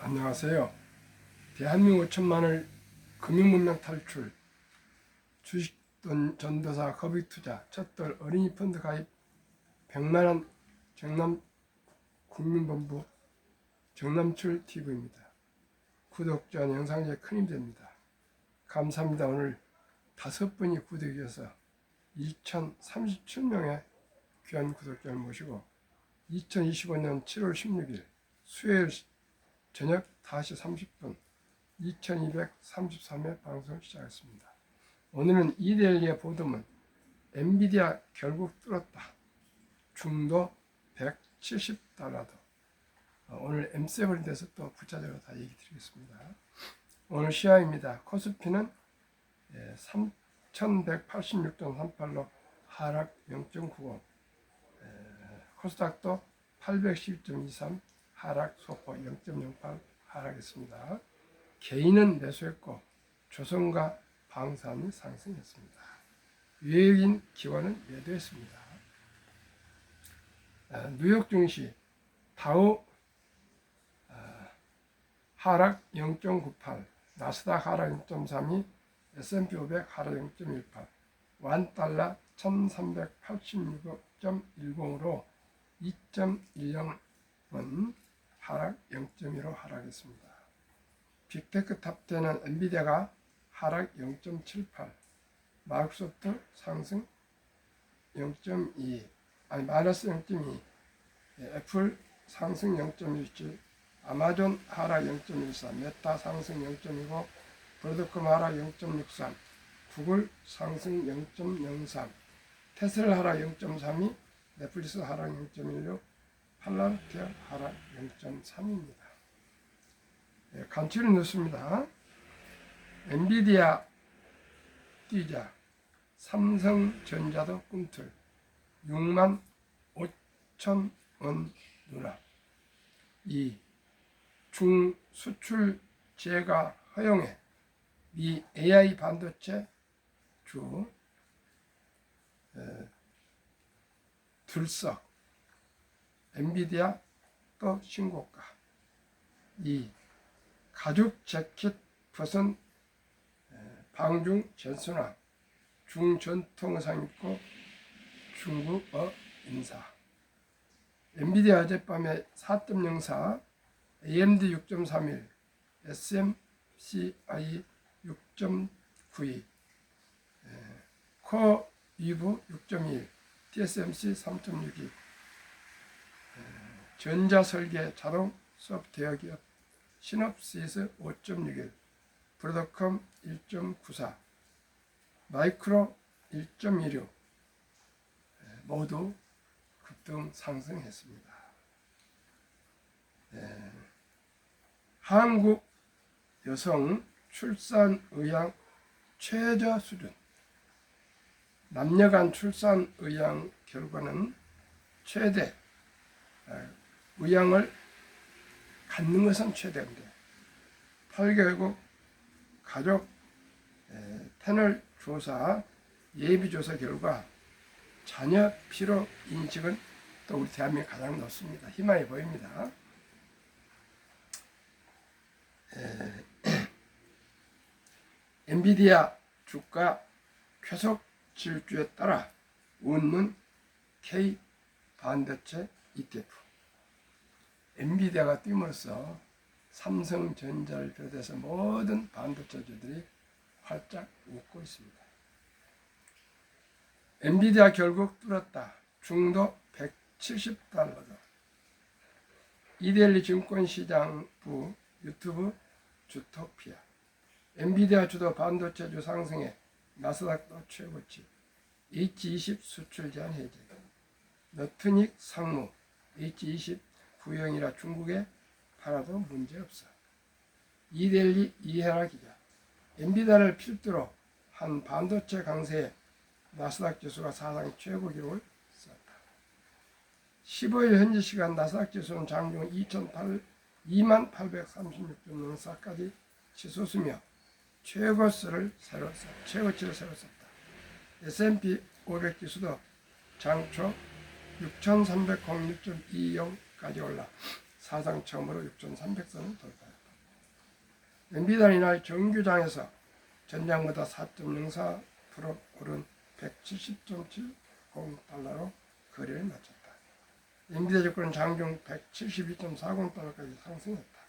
안녕하세요. 대한민국 5천만을 금융문명 탈출, 주식돈 전도사 거빅투자, 첫돌 어린이 펀드 가입 100만원 정남국민본부 정남출TV입니다. 구독자 영상에 큰 힘이 됩니다. 감사합니다. 오늘 5분이 구독해서 2037명의 귀한 구독자를 모시고 2025년 7월 16일 수요일 저녁 5시 30분 2233회 방송을 시작했습니다. 오늘은 이데일리의 보도문 엔비디아 결국 뚫었다. 중도 170달러도. 오늘 M7에 대해서 또 구체적으로 다 얘기 드리겠습니다. 오늘 시황입니다. 코스피는 3186.38로 하락 0.90, 코스닥도 812.23 하락 소폭 0.08 하락했습니다. 개인은 매수했고 조선과 방산이 상승했습니다. 외국인 기관은 매도했습니다. 뉴욕 증시 다우 하락 0.98, 나스닥 하락 0.32, S&P 500 하락 0.18, $1 1386.10으로 2.10원 하락 0.15 하락했습니다. 빅테크 탑10은 엔비디아가 하락 0.78, 마이크로소프트 상승 0.2, 마이너스 0.2, 애플 상승 0.17, 아마존 하락 0.14, 메타 상승 0.25, 브로드컴 하락 0.63, 구글 상승 0.03, 테슬라 하락 0.32, 넷플릭스 하락 0.16, 팔란티어 하락 0.3입니다. 간추린 뉴스입니다. 엔비디아 뛰자, 삼성전자도 꿈틀, 6만 5천 원 누락. 2. 중수출 제가 허용해 미 AI 반도체 주 들썩, 엔비디아 또 신고가. 2. 가죽 재킷 벗은 방중 전순환, 중전통 의상 입고 중국어 인사. 엔비디아 어젯밤에 4.04, AMD 6.31, SMCI 6.92, 코어 위브 6.1, TSMC 3.62, 전자설계 자동 소프트웨어 기업 시놉시스 5.61, 브로드컴 1.94, 마이크로 1.16 모두 급등 상승했습니다. 한국 여성 출산 의향 최저 수준. 남녀 간 출산 의향 결과는 최대, 의향을 갖는 것은 최대인데 8개국 가족 패널 조사 예비조사 결과 자녀 필요 인식은 또 우리 대한민국 가장 높습니다. 희망이 보입니다. 엔비디아 주가 계속 질주에 따라 웃는 K 반도체 ETF. 엔비디아가 띄면서 삼성전자를 비롯해서 모든 반도체주들이 활짝 웃고 있습니다. 엔비디아 결국 뚫었다. 중도 170달러도. 이데일리 증권시장부 유튜브 주토피아. 엔비디아 주도 반도체주 상승에 나스닥도 최고치. H20 수출 제한 해제. 너트닉 상무. H20 구형이라 중국에 팔아도 문제없어. 이데일리 이해라 기자. 엔비디아를 필두로 한 반도체 강세에 나스닥 지수가 사상 최고 기록을 썼다. 15일 현지 시간 나스닥 지수는 장중 2836.04까지 치솟으며 최고치를 새로 썼다. S&P 500 지수도 장초 6306.20까지 올라 사상 처음으로 6,300선을 돌파했다. 엔비디아는 이날 정규장에서 전장보다 4.04% 오른 170.70달러로 거래를 마쳤다. 엔비디아 주가는 장중 172.40달러까지 상승했다.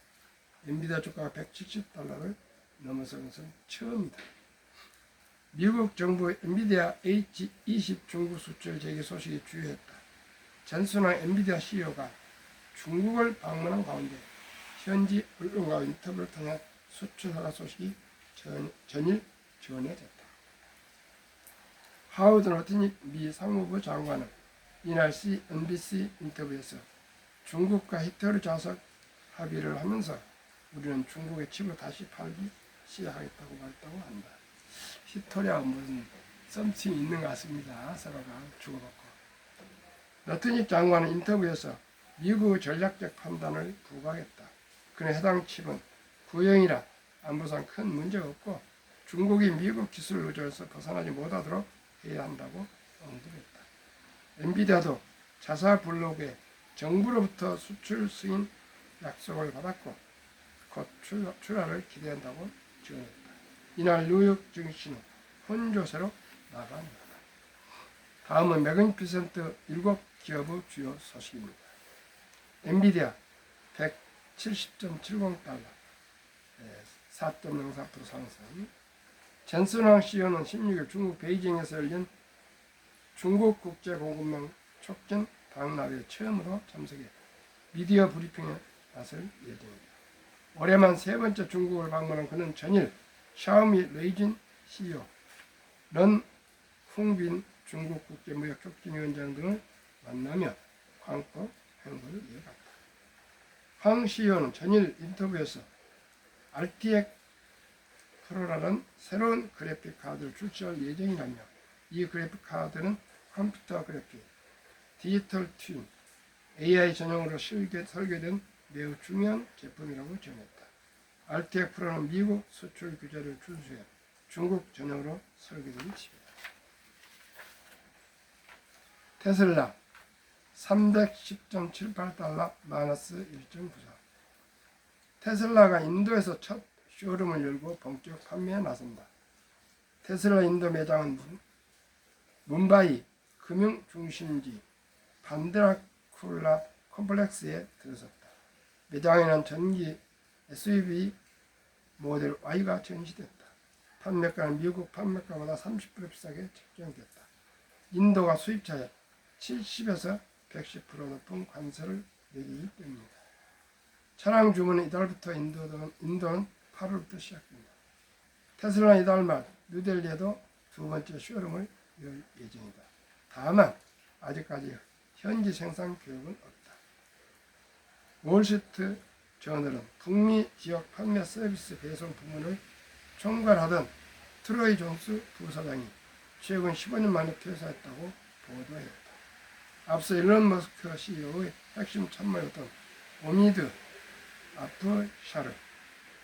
엔비디아 주가가 170달러를 넘어선 것은 처음이다. 미국 정부 엔비디아 H20 중국 수출 재개 소식이 주요했다. 전순환 엔비디아 CEO가 중국을 방문한 가운데 현지 언론과 인터뷰를 통해 수출 허가 소식이 전일 전해졌다. 하워드 노티닉 미 상무부 장관은 이날 NBC 인터뷰에서 중국과 히토리 자석 합의를 하면서 우리는 중국의 칩을 다시 팔기 시작하겠다고 말했다고 한다. 히토리하고 무슨 썸씽이 있는 것 같습니다. 서로가 주고받고. 노티닉 장관은 인터뷰에서 미국의 전략적 판단을 부각했다. 그는 해당 칩은 구형이라 안보상 큰 문제가 없고 중국이 미국 기술 의존에서 벗어나지 못하도록 해야 한다고 언급했다. 엔비디아도 자사 블로그에 정부로부터 수출 승인 약속을 받았고 곧 출하를 기대한다고 지원했다. 이날 뉴욕 증시는 혼조세로 나갑니다. 다음은 매그니피센트 7기업의 주요 소식입니다. 엔비디아 170.70달러 4.04% 상승. 젠슨황 CEO는 16일 중국 베이징에서 열린 중국 국제공급망 촉진 박람회에 처음으로 참석해 미디어 브리핑에 나설 예정입니다. 올해만 세 번째 중국을 방문한 그는 전일 샤오미 레이진 CEO, 런 흥빈 중국 국제무역 촉진위원장 등을 만나며 광고 행보를 이어갔다. 황 CEO는 전일 인터뷰에서 RTX 프로라는 새로운 그래픽 카드를 출시할 예정이라며 이 그래픽 카드는 컴퓨터 그래픽, 디지털 튠, AI 전용으로 설계된 매우 중요한 제품이라고 전했다. RTX 프로는 미국 수출 규제를 준수해 중국 전용으로 설계된 칩이다. 테슬라 310.78달러 마이너스 1.94. 테슬라가 인도에서 첫 쇼룸을 열고 본격 판매에 나선다. 테슬라 인도 매장은 뭄바이 금융중심지 반드라쿨라 콤플렉스에 들어섰다. 매장에는 전기 SUV 모델 Y가 전시됐다. 판매가는 미국 판매가보다 30% 비싸게 책정됐다. 인도가 수입차에 70에서 110% 높은 관세를 내리기 때문이다. 차량 주문은 이달부터 인도는 8월부터 시작됩니다. 테슬라는 이달 말 뉴델리에도 두 번째 쇼룸을 열 예정이다. 다만 아직까지 현지 생산 계획은 없다. 월스트리트 저널은 북미 지역 판매 서비스 배송 부문을 총괄하던 트로이 존스 부사장이 최근 15년 만에 퇴사했다고 보도했다. 앞서 일론 머스크 CEO의 핵심 참모였던 오미드 아프샤르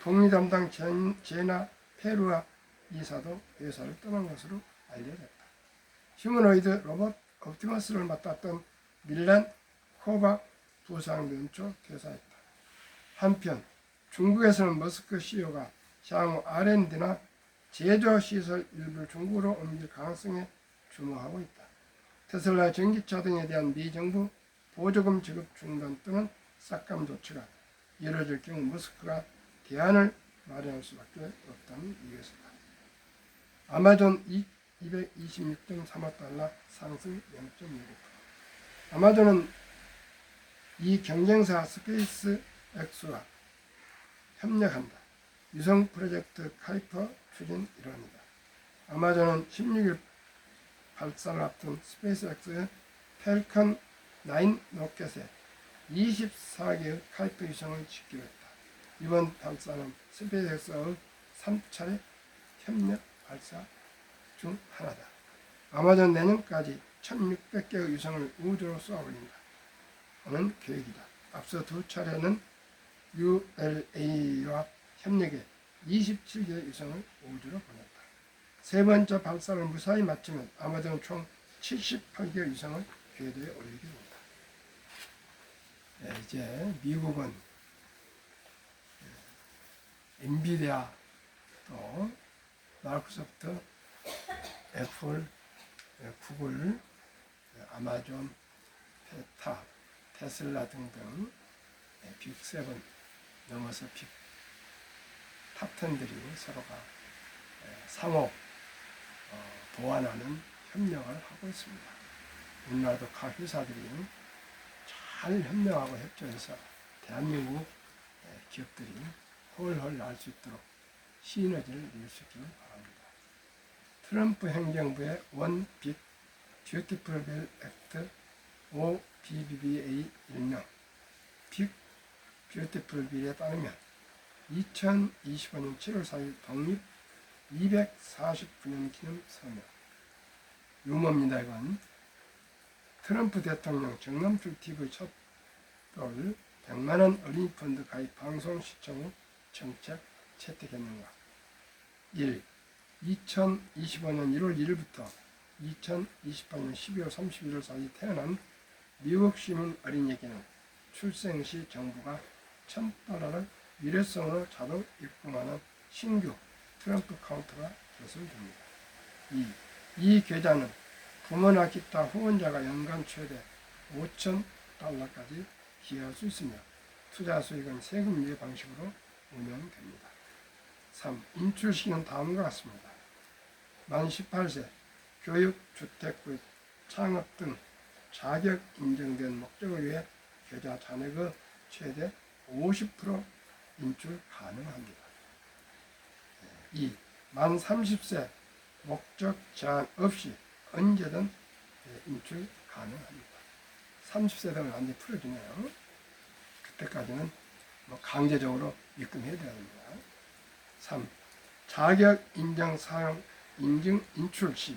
북미 담당 제나 페루아 이사도 회사를 떠난 것으로 알려졌다. 휴머노이드 로봇 옵티머스를 맡았던 밀란 코박 부사장도 연초 퇴사했다. 한편 중국에서는 머스크 CEO가 향후 R&D나 제조시설 일부를 중국으로 옮길 가능성에 주목하고 있다. 테슬라 전기차 등에 대한 미 정부 보조금 지급 중단 또는 삭감 조치가 이루어질 경우 머스크가 대안을 마련할 수밖에 없다는 이유에서다. 아마존 226.35달러 상승 0.6%. 아마존은 이 경쟁사 스페이스 X와 협력한다. 유성 프로젝트 카이퍼 추진 일환이다. 아마존은 16일 발사를 앞둔 스페이스 X의 펠컨 9 로켓에 24개의 카이퍼 유성을 짓기로 했다. 이번 발사는 스페이스 X의 3차례 협력 발사 중 하나다. 아마존 내년까지 1600개의 유성을 우주로 쏘아올린다 하는 계획이다. 앞서 두 차례는 ULA와 협력해 27개의 유성을 우주로 보냈다. 세 번째 발사를 무사히 마치면 아마존은 총 78개의 유성을 궤도에 올리게 된다. 이제 미국은 엔비디아, 또 마이크로소프트, 애플, 구글, 아마존, 페타, 테슬라 등등 빅7 넘어서 탑10들이 서로가 상호 보완하는 협력을 하고 있습니다. 우리나라도 각 회사들이 잘 협력하고 협조해서 대한민국 기업들이 훨훨 날 수 있도록 시너지를 낼 수 있기를 바랍니다. 트럼프 행정부의 원 빅 뷰티풀 빌 액트 OBBBA 일명 빅 뷰티풀 빌에 따르면 2025년 7월 4일 독립 249년 기념 서명. 유머입니다. 이건 트럼프 대통령 정남출 TV 첫돌 100만원 어린이 펀드 가입 방송 시청 후 정책 채택했는가. 1. 2025년 1월 1일부터 2028년 12월 31일 사이 태어난 미국 시민 어린이에게는 출생 시 정부가 $1,000을 일회성으로 자동 입금하는 신규 트럼프 카운트가 개설됩니다. 2. 이 계좌는 부모나 기타 후원자가 연간 최대 $5,000까지 기여할 수 있으며 투자 수익은 세금 유예 방식으로 운영됩니다. 3. 인출 시기는 다음과 같습니다. 만 18세, 교육, 주택, 창업 등 자격 인정된 목적을 위해 계좌 잔액의 최대 50% 인출 가능합니다. 2. 만 30세 목적 제한 없이 언제든 인출 가능합니다. 30세 되면 완전히 풀어주네요. 그때까지는 강제적으로 입금해야 됩니다. 3. 자격 인정 사용 인증 인출 시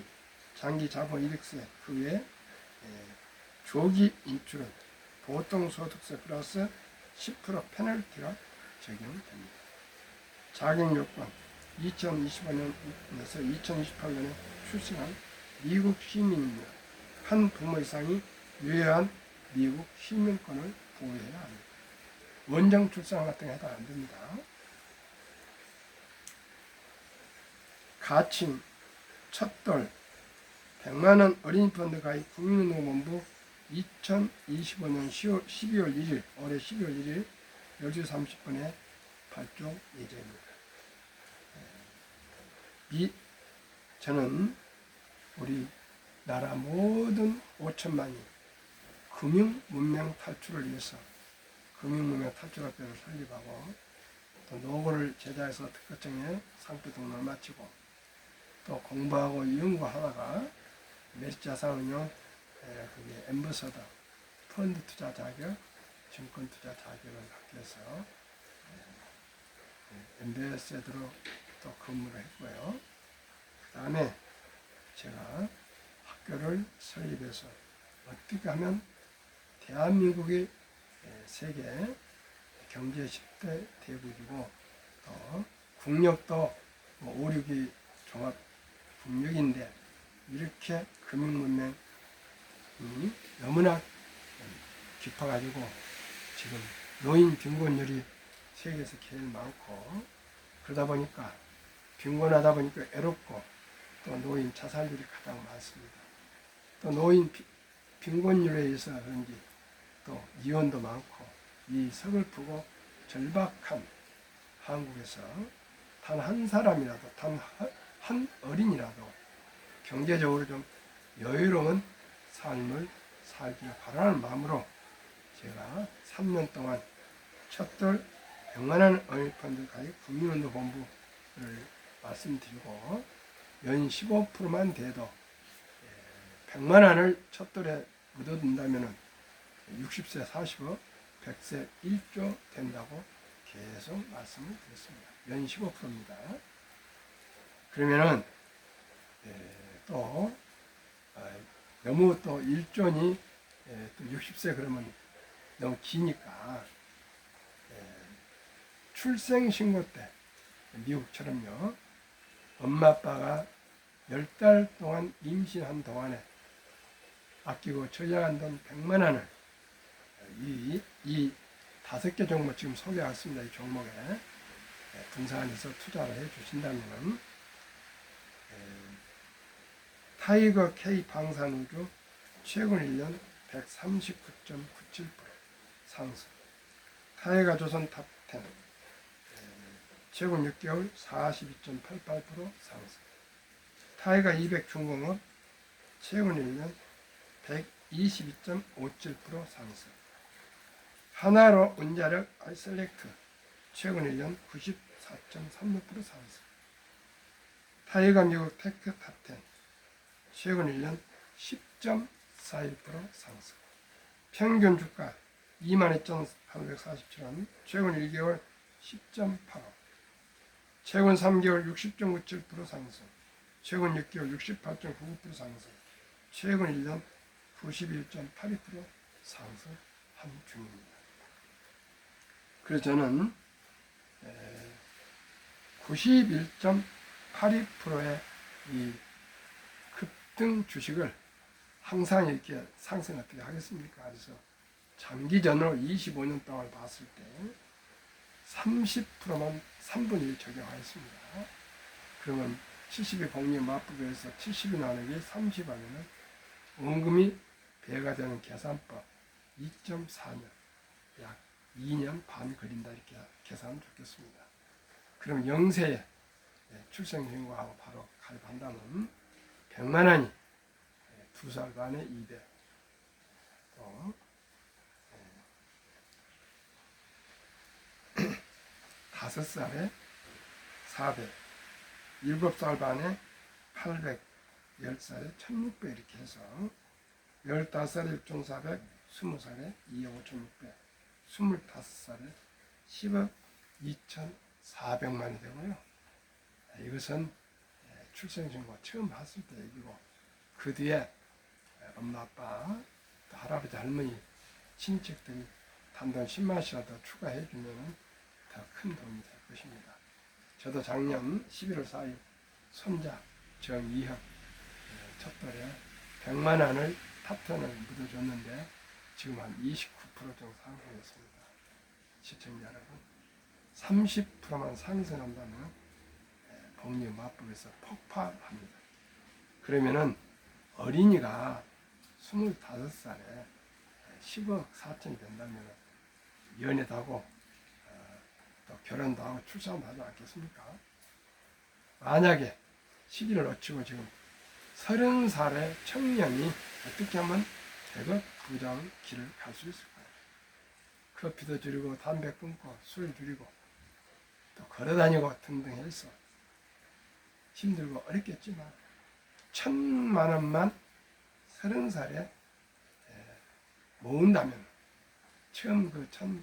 장기 자본 이득세 그 외에 조기 인출은 보통 소득세 플러스 10% 페널티가 적용됩니다. 자격 요건 2025년에서 2028년에 출생한 미국 시민이며 한 부모 이상이 유효한 미국 시민권을 보유해야 합니다. 원정 출산 같은 게 해당 안 됩니다. 가칭, 첫돌, 100만원 어린이 펀드 가입 국민운동본부 2025년 12월 1일, 올해 12월 1일 10시 30분에 발족 예정입니다. 저는 우리나라 모든 5천만이 금융문명 탈출을 위해서 금융문명 탈출학교를 설립하고 또 노고를 제자해서 특허청에 상표 등록을 마치고 또 공부하고 연구하다가 메리트자산운용 그게 엠버서더 펀드 투자 자격, 증권 투자 자격을 갖게 해서 엠베서더로 또 근무를 했고요. 그 다음에 제가 학교를 설립해서 어떻게 하면 대한민국이 세계 경제 10대 대국이고 또 국력도 5, 6위 종합 국력인데 이렇게 금융문명이 너무나 깊어가지고 지금 노인 빈곤율이 세계에서 제일 많고 그러다 보니까 빈곤하다 보니까 애롭고 또 노인 자살률이 가장 많습니다. 또 노인 빈곤율에 의해서 그런지 또 이혼도 많고 이 서글프고 절박한 한국에서 단 한 사람이라도 단 한 어린이라도 경제적으로 좀 여유로운 삶을 살기를 바라는 마음으로 제가 3년 동안 첫돌 100만원 어린이 펀드 가입 국민운동본부를 말씀드리고 연 15%만 돼도 100만원을 첫돌에 묻어둔다면 60세 40억 100세 1조 된다고 계속 말씀을 드렸습니다. 연 15%입니다. 그러면은 또 너무 또 1조니 또 60세 그러면 너무 기니까 출생신고 때 미국처럼요 엄마 아빠가 10달 동안 임신한 동안에 아끼고 저장한 돈 100만 원을 이 5개 종목 지금 소개했습니다. 이 종목에 분산해서 투자를 해 주신다면 타이거 K 방산우주 최근 1년 139.97% 상승. 타이거 조선 탑10 최근 6개월 42.88% 상승. 타이거 200 중공업 최근 1년 122.57% 상승. 하나로 원자력 아이셀렉트 최근 1년 94.36% 상승. 타이거 미국 테크 탑10 최근 1년 10.41% 상승. 평균 주가 22,847원 최근 1개월 10.85. 최근 3개월 60.97% 상승. 최근 6개월 68.99% 상승. 최근 1년 91.82% 상승한 중입니다. 그래서 저는 91.82%의 이 급등 주식을 항상 이렇게 상승 어떻게 하겠습니까? 그래서 장기전으로 25년 동안 봤을 때 30%만 3분의 1 적용하였습니다. 그러면 70이 복리 맞부에서 70이 나누기 30 하면은 원금이 배가 되는 계산법 2.4년 약 2년 반 걸린다 이렇게 계산하면 좋겠습니다. 그럼 0세에 출생신고하고 바로 가입한다면 100만 원이 2살 반에 200, 또 5살에 400, 7살 반에 800, 10살에 1600 이렇게 해서 15살에 6400, 20살에 2억 5600, 25살에 10억 2400만이 되고요. 이것은 출생신고 처음 봤을 때 얘기고 그 뒤에 엄마 아빠 또 할아버지 할머니 친척들이 단돈 10만원씩이라도 더 추가해 주면 더 큰 도움이 될 것입니다. 저도 작년 11월 4일 손자 정이혁 첫돌에 100만 원을 탑10을 묻어줬는데 지금 한 29% 정도 상승했습니다. 시청자 여러분 30%만 상승한다면 복리 맞법에서 폭발합니다. 그러면은 어린이가 25살에 10억 4천이 된다면 연애도 하고 또 결혼도 하고 출산도 하지 않겠습니까? 만약에 시기를 놓치고 지금 30살의 청년이 어떻게 하면 100억 부자의 길을 갈 수 있을까요? 커피도 줄이고 담배 끊고 술 줄이고 또 걸어다니고 등등 해서 힘들고 어렵겠지만 1,000만 원만 30살에 모은다면 처음 그 1,000만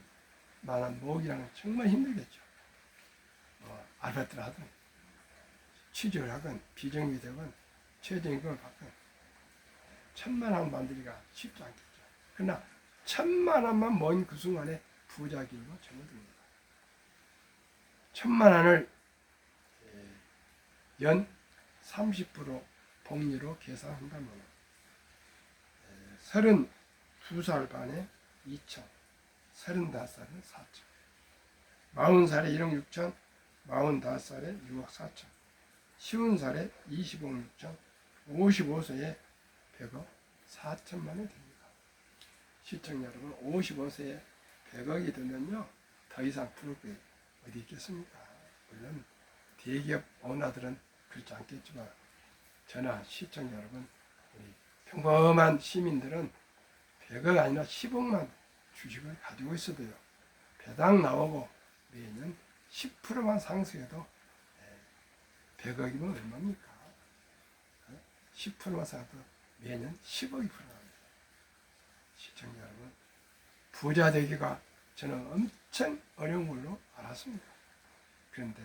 원 모으기라는 정말 힘들겠죠. 알바트를 하든 취직을 하건 비정규직이건 최저임금을 받건 1,000만 원 만들기가 쉽지 않겠죠. 그러나 1,000만 원만 모인 그 순간에 부자 길로 접어듭니다. 1,000만 원을 연 30% 복리로 계산한다면 32살 반에 2천, 35살에 4천, 40살에 1억 6천, 45살에 6억 4천, 50살에 20억 6천, 55세에 100억 4천만 원이 됩니다. 시청자 여러분 55세에 100억이 되면요 더 이상 부를 게 어디 있겠습니까? 물론 대기업 오너들은 그렇지 않겠지만 저나 시청자 여러분 우리 평범한 시민들은 100억 아니라 10억만 주식을 가지고 있어도요 배당 나오고 매년 10%만 상승해도 100억이면 얼마입니까? 10%만 상승해도 매년 10억이 불어납니다. 시청자 여러분 부자 되기가 저는 엄청 어려운 걸로 알았습니다. 그런데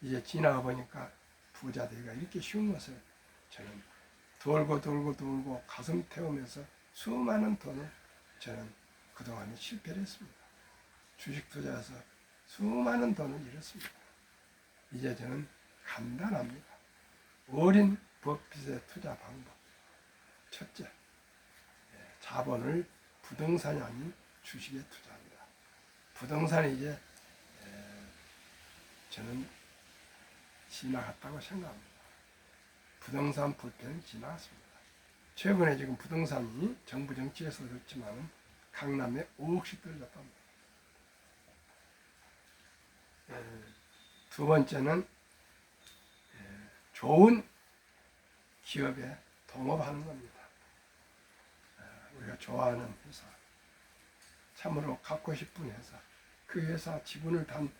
이제 지나가 보니까 부자 되기가 이렇게 쉬운 것을 저는 돌고 가슴 태우면서 수많은 돈을 저는 그동안에 실패를 했습니다. 주식 투자해서 수많은 돈을 잃었습니다. 이제 저는 간단합니다. 어린 버핏의 투자 방법. 첫째, 자본을 부동산이 아닌 주식에 투자합니다. 부동산이 이제 저는 지나갔다고 생각합니다. 부동산 불패는 지나갔습니다. 최근에 지금 부동산이 정부 정치에서 그렇지만 강남에 5억씩 떨어졌답니다. 두 번째는 좋은 기업에 동업하는 겁니다. 우리가 좋아하는 회사, 참으로 갖고 싶은 회사, 그 회사 지분을 단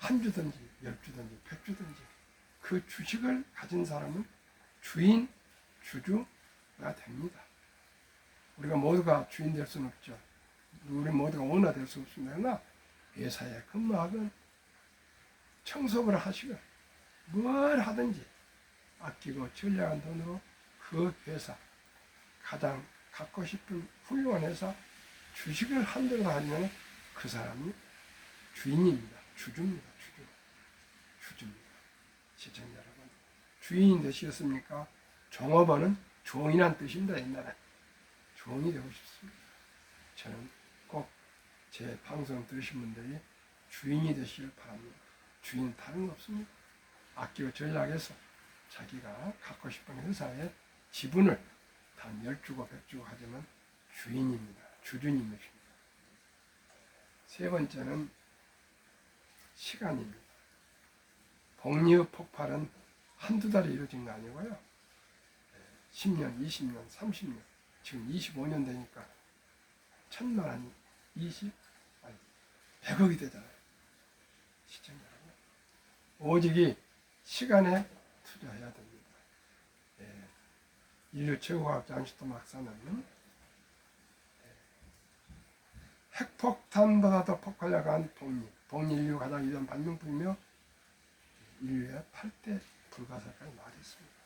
1 주든지 10주든지 100주든지 그 주식을 가진 사람은 주인, 주주가 됩니다. 우리가 모두가 주인 될 수는 없죠. 우리 모두가 오너 될 수 없습니다. 그러나 회사에 근무하건 청소를 하시건 뭘 하든지 아끼고 전략한 돈으로 그 회사, 가장 갖고 싶은 훌륭한 회사 주식을 한 대로 하면 그 사람이 주인입니다. 주주입니다. 주주입니다. 시청자 여러분, 주인이 되시겠습니까? 종업원은 종이란 뜻입니다. 옛날에 종이 되고 싶습니다. 저는 꼭 제 방송 들으신 분들이 주인이 되시길 바랍니다. 주인은 다른 거 없습니다. 아끼고 전략해서 자기가 갖고 싶은 회사에 지분을 단 10주고 100주고 하지만 주인입니다. 주주님이십니다. 세 번째는 시간입니다. 복리의 폭발은 한두 달에 이루어진 거 아니고요. 10년, 20년, 30년, 지금 25년 되니까 1,000만 원이 100억이 되잖아요. 시청자 여러분. 오직이 시간에 투자해야 됩니다. 인류 최고과학자 안슈타인 박사는 핵폭탄보다도 폭발력한 복리인류 가장 위대한 발명품이며 인류의 8대 불가사까지 말했습니다.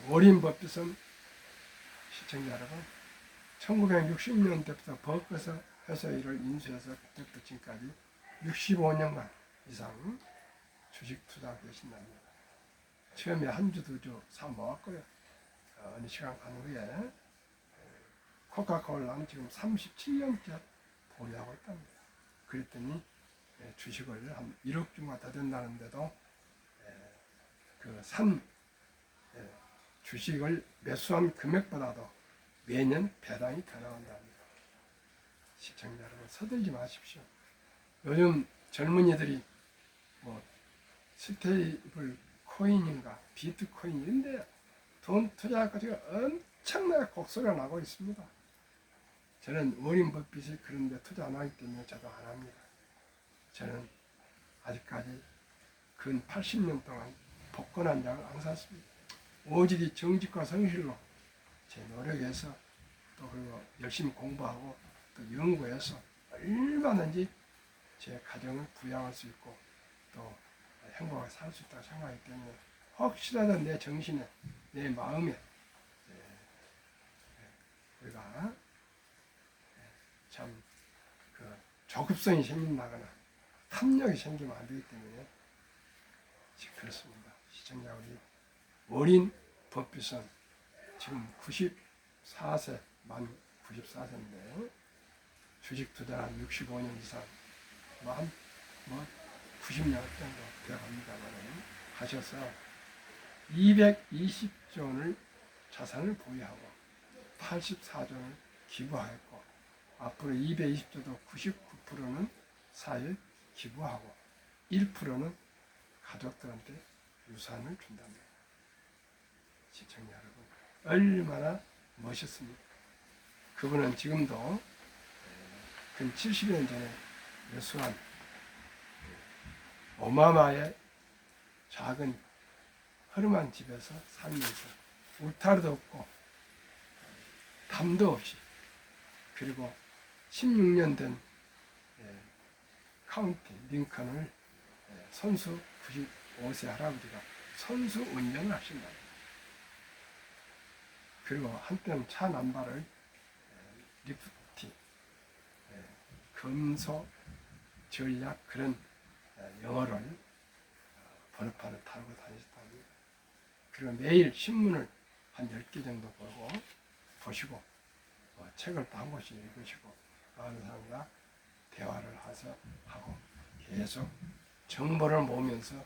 워린 버핏은 시청자 여러분 1960년대부터 버크셔 회사 일을 인수해서 그때부터 지금까지 65년간 이상 주식 투자하고 계신답니다. 처음에 한 주, 두 주 사 모았고요. 어느 시간 간 후에 코카콜라는 지금 37년째 보유하고 있답니다. 그랬더니 주식을 한 1억 주가 더 된다는데도 그 산 주식을 매수한 금액보다도 매년 배당이 더 나온답니다. 시청자 여러분 서들지 마십시오. 요즘 젊은이들이 뭐 스테이블 코인인가 비트코인 이런데 돈 투자하고 지금 엄청나게 곡소리가 나고 있습니다. 저는 워린 버핏이 그런데 투자 안 하기 때문에 저도 안 합니다. 저는 아직까지 근 80년 동안 복권 한 장을 안 샀습니다. 오직 정직과 성실로 제 노력해서 또 그리고 열심히 공부하고 또 연구해서 얼마든지 제 가정을 부양할 수 있고 또 행복하게 살 수 있다고 생각하기 때문에 혹시라도 내 정신에 내 마음에 우리가 참 그 조급성이 생긴다거나 탐욕이 생기면 안 되기 때문에 그렇습니다. 시청자 우리 워린 버핏은 지금 94세 만 94세인데 주식 투자 한 65년 이상 뭐 90년 정도 되어갑니다만 하셔서 220조 원을 자산을 보유하고 84조 원을 기부하였고 앞으로 220조도 99%는 사회에 기부하고 1%는 가족들한테 유산을 준답니다. 시청자 여러분 얼마나 멋있습니까? 그분은 지금도 근 70년 전에 매수한 오마마의 작은 허름한 집에서 살면서 울타리도 없고 담도 없이 그리고 16년 된 카운티 링컨을 선수 95세 할아버지가 선수 운전을 하신다. 그리고 한때는 차 남발을 리프티, 금소, 전략 그런 영어를 번호판을 달고 다니셨답니다. 그리고 매일 신문을 한 10개 정도 보고 보시고 책을 또 한 권씩 읽으시고 많은 사람과 대화를 하고 계속 정보를 모으면서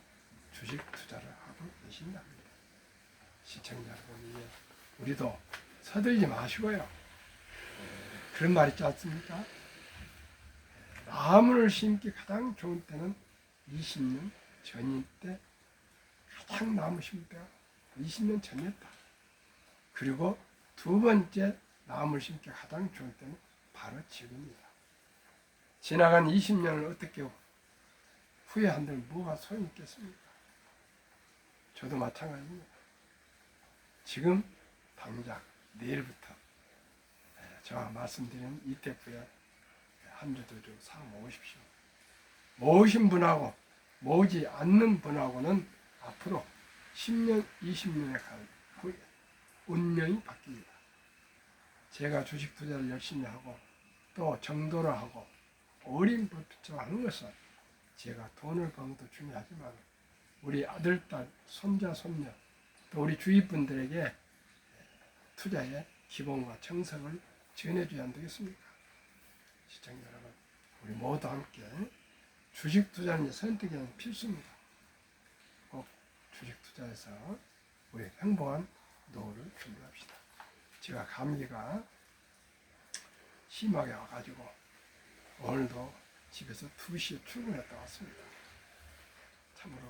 주식 투자를 하고 계신답니다. 시청자 여러분, 우리도 서들지 마시고요. 그런 말 있지 않습니까? 나무를 심기 가장 좋은 때는 20년 전일 때 가장 나무 심을 때가 20년 전이었다. 그리고 두 번째 나무를 심기 가장 좋은 때는 바로 지금입니다. 지나간 20년을 어떻게 후회한들 뭐가 소용이 있겠습니까? 저도 마찬가지입니다. 지금 당장 내일부터 제가 말씀드린 ETF에 한 주도 좀 사 모으십시오. 모으신 분하고 모으지 않는 분하고는 앞으로 10년, 20년에 갈 후에 운명이 바뀝니다. 제가 주식 투자를 열심히 하고 또 정도를 하고 어린 법처럼 하는 것은 제가 돈을 버는 것도 중요하지만 우리 아들, 딸, 손자, 손녀 또 우리 주위 분들에게 투자의 기본과 정석을 전해줘야 안 되겠습니까? 시청자 여러분, 우리 모두 함께 주식 투자는 선택이 아니라 필수입니다. 꼭 주식 투자에서 우리 행복한 노후를 준비합시다. 제가 감기가 심하게 와가지고 오늘도 집에서 2시에 출근했다 왔습니다. 참으로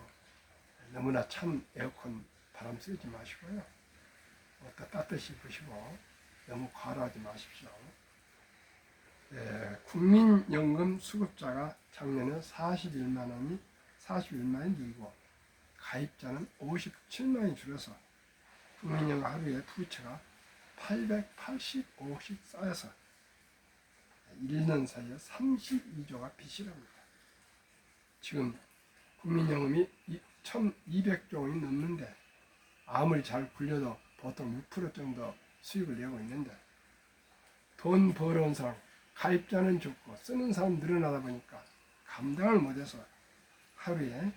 너무나 찬 에어컨 바람 쐬지 마시고요. 따뜻히 입으시고 너무 과로하지 마십시오. 국민연금 수급자가 작년에 41만 원이 41만이 늘고 가입자는 57만이 줄어서 국민연금 하루에 부채가 885억씩 쌓여서 1년 사이에 32조가 빚이랍니다. 지금 국민연금이 1200조 원이 넘는데 아무리 잘 굴려도 보통 6% 정도 수익을 내고 있는데 돈 벌어온 사람, 가입자는 적고 쓰는 사람 늘어나다 보니까 감당을 못해서 하루에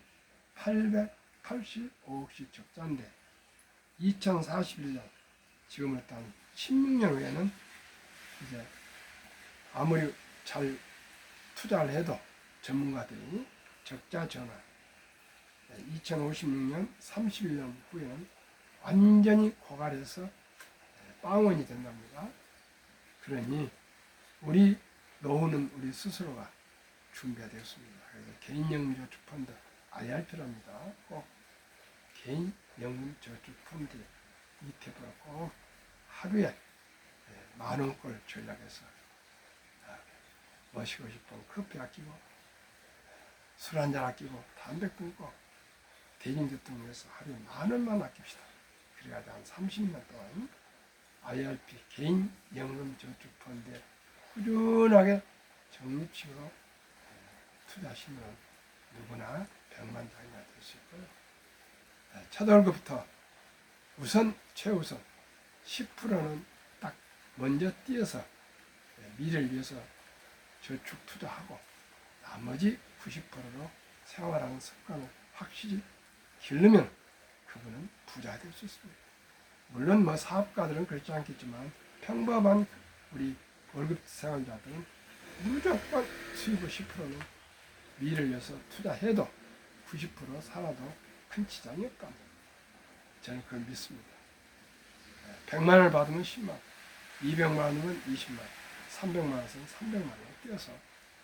885억씩 적자인데 2041년 지금부터 한 16년 후에는 이제 아무리 잘 투자를 해도 전문가들이 적자 전환 2056년 31년 후에는 완전히 고갈해서 빵원이 된답니다. 그러니 우리 노후는 우리 스스로가 준비해야 되겠습니다. 그래서 개인연금저축펀드 IRP랍니다. 꼭 개인연금저축펀드 ETF를 꼭 하루에 만원꼴 전략해서 마시고 싶은 커피 아끼고 술 한잔 아끼고 담배 끊고 대중교통에서 하루에 만원만 아낍시다. 그래가지고 한 30년 동안 IRP 개인연금저축펀드에 꾸준하게 적립식으로 투자하시면 누구나 백만장이가 될 수 있고요. 첫 월급부터 우선 최우선 10%는 딱 먼저 띄어서 미래를 위해서 저축 투자하고 나머지 90%로 생활하는 습관을 확실히 기르면 그분은 부자가 될 수 있습니다. 물론 사업가들은 그렇지 않겠지만 평범한 우리 월급 생활자들은 무조건 수입의 10%는 미래를 위해서 투자해도 90% 살아도 큰 지장이 없답니다. 저는 그걸 믿습니다. 100만 원을 받으면 10만 원, 200만 원이면 20만 원, 300만 원에서는 300만 원을 떼어서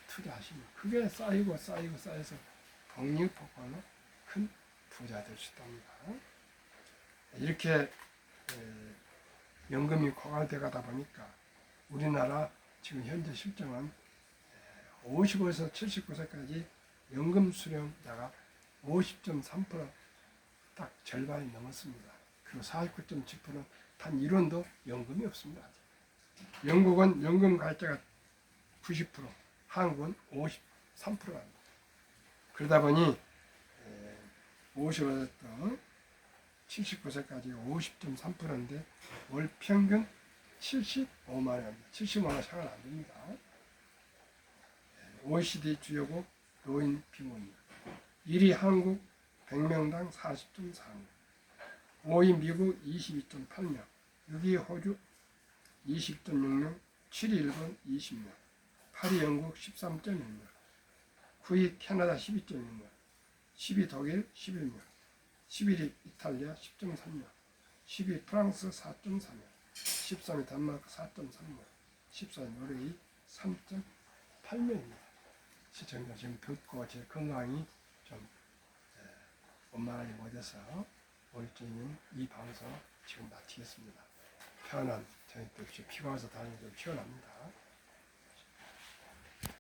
투자하시면 그게 쌓여서 복리복권으로 큰 부자 될 수 있답니다. 이렇게 연금이 고갈돼 가다 보니까 우리나라 지금 현재 실정은 55에서 79세까지 연금 수령자가 50.3%딱 절반이 넘었습니다. 그리고 49.7%는 단 1원도 연금이 없습니다. 영국은 연금 가입자가 90%, 한국은 53%입니다. 그러다 보니 55세부터 79세까지 50.3%인데 월 평균 75만 원입니다. 75만 원 상은 안 됩니다. OECD 주요국 노인 비율입니다. 1위 한국 100명당 40.4명, 5위 미국 22.8명, 6위 호주 20.6명, 7위 일본 20명, 8위 영국 13.1명, 9위 캐나다 12.1명, 10위 독일 11명, 11위 이탈리아 10.3명, 10위 프랑스 4.4명, 13위 덴마크 4.3명, 14위 노르웨이 3.8명입니다. 시청자 지금 듣고 제 건강이 좀 원만하게 못해서 오늘쯤은 이 방송 지금 마치겠습니다. 편안, 저희 또 피가 와서 다니면 좀 피곤합니다.